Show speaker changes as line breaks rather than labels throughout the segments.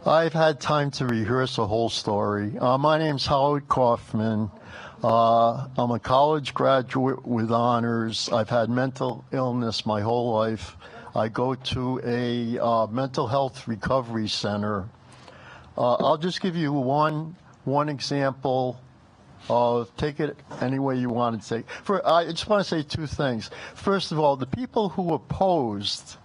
I've had time to rehearse a whole story. My name's Howard Kaufman. I'm a college graduate with honors. I've had mental illness my whole life. I go to a mental health recovery center. I'll just give you one example. Take it any way you want to take. I just want to say two things. First of all, the people who opposed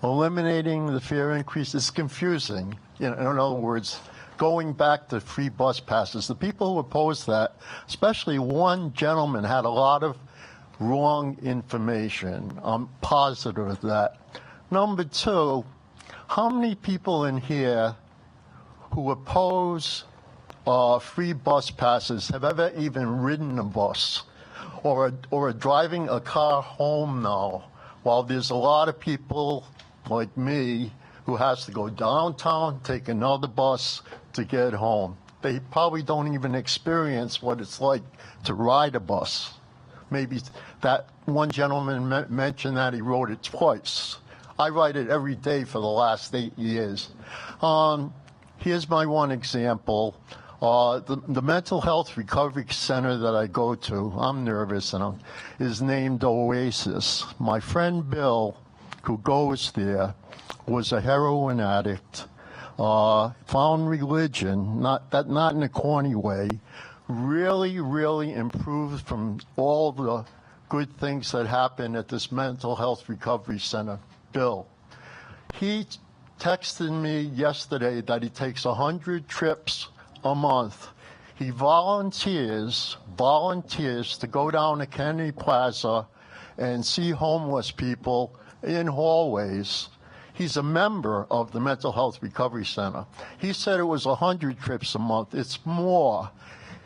eliminating the fare increase is confusing. In other words, going back to free bus passes. The people who opposed that, especially one gentleman, had a lot of wrong information. I'm positive of that. Number two, how many people in here who oppose free bus passes have ever even ridden a bus or are driving a car home now? While there's a lot of people like me who has to go downtown, take another bus to get home. They probably don't even experience what it's like to ride a bus. Maybe that one gentleman mentioned that he rode it twice. I ride it every day for the last 8 years. Here's my one example. The mental health recovery center that I go to, I'm nervous, is named Oasis. My friend Bill, who goes there, was a heroin addict, found religion, not in a corny way, really improved from all the good things that happen at this mental health recovery center. Bill, he texted me yesterday that he takes 100 trips a month. He volunteers to go down to Kennedy Plaza and see homeless people in hallways. He's a member of the Mental Health Recovery Center. He said it was 100 trips a month. It's more.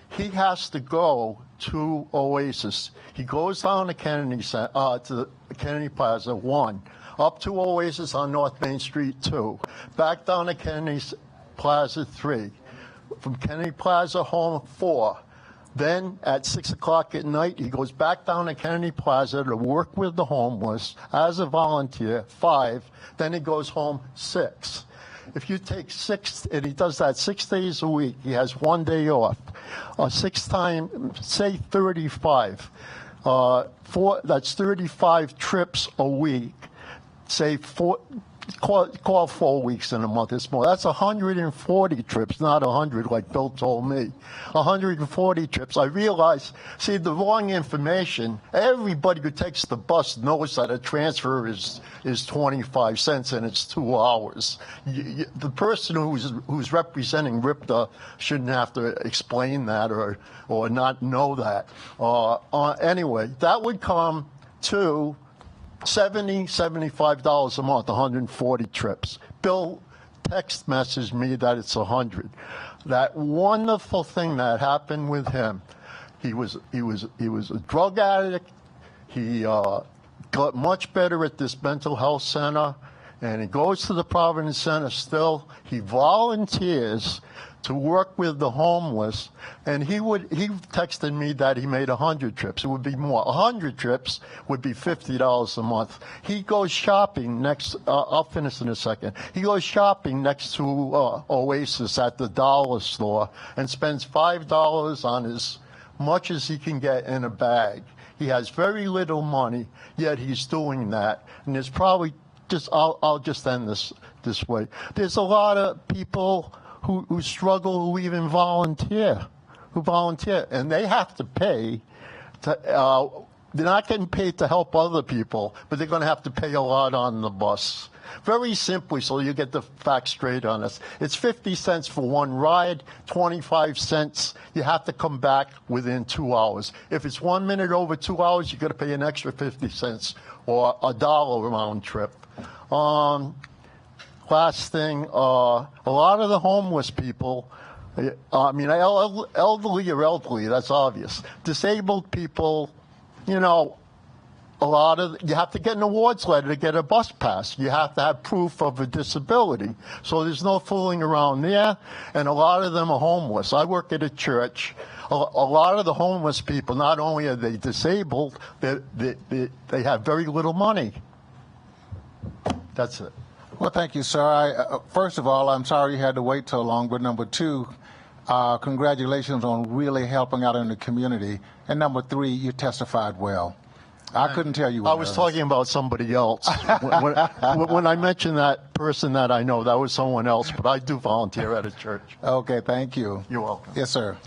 He has to go to Oasis. He goes down to to Kennedy Plaza, 1, up to Oasis on North Main Street, 2, back down to Kennedy Plaza, 3, from Kennedy Plaza home, 4. Then at 6 o'clock at night, he goes back down to Kennedy Plaza to work with the homeless as a volunteer, 5. Then he goes home, 6. If you take 6, and he does that 6 days a week, he has 1 day off. 6 times, say 35. That's 35 trips a week. Say 4. Call 4 weeks in a month. It's more. That's 140 trips, not 100 like Bill told me. 140 trips. I realize, see, the wrong information. Everybody who takes the bus knows that a transfer is 25 cents and it's 2 hours. The person who's representing RIPTA shouldn't have to explain that or not know that. Anyway, that would come to $75 a month, 140 trips. Bill text messaged me that it's 100. That wonderful thing that happened with him. He was a drug addict. He got much better at this mental health center, and he goes to the Providence Center still. He volunteers to work with the homeless, and he texted me that he made 100 trips. It would be more. 100 trips would be $50 a month. He goes shopping I'll finish in a second. He goes shopping next to Oasis at the dollar store and spends $5 on as much as he can get in a bag. He has very little money, yet he's doing that. And there's probably I'll just end this way. There's a lot of people who struggle, who even volunteer, and they have to pay. They're not getting paid to help other people, but they're going to have to pay a lot on the bus. Very simply, so you get the facts straight on this. It's 50 cents for one ride, 25 cents. You have to come back within 2 hours. If it's 1 minute over 2 hours, you got to pay an extra 50 cents or $1 round trip. Last thing, a lot of the homeless people, elderly, that's obvious. Disabled people, you have to get an awards letter to get a bus pass. You have to have proof of a disability. So there's no fooling around there, and a lot of them are homeless. I work at a church. A lot of the homeless people, not only are they disabled, they have very little money. That's it.
Well, thank you, sir. First of all, I'm sorry you had to wait so long, but number two, congratulations on really helping out in the community. And number three, you testified well. I couldn't tell you.
I was talking about somebody else. when I mentioned that person that I know, that was someone else, but I do volunteer at a church.
Okay, thank you.
You're welcome.
Yes, sir.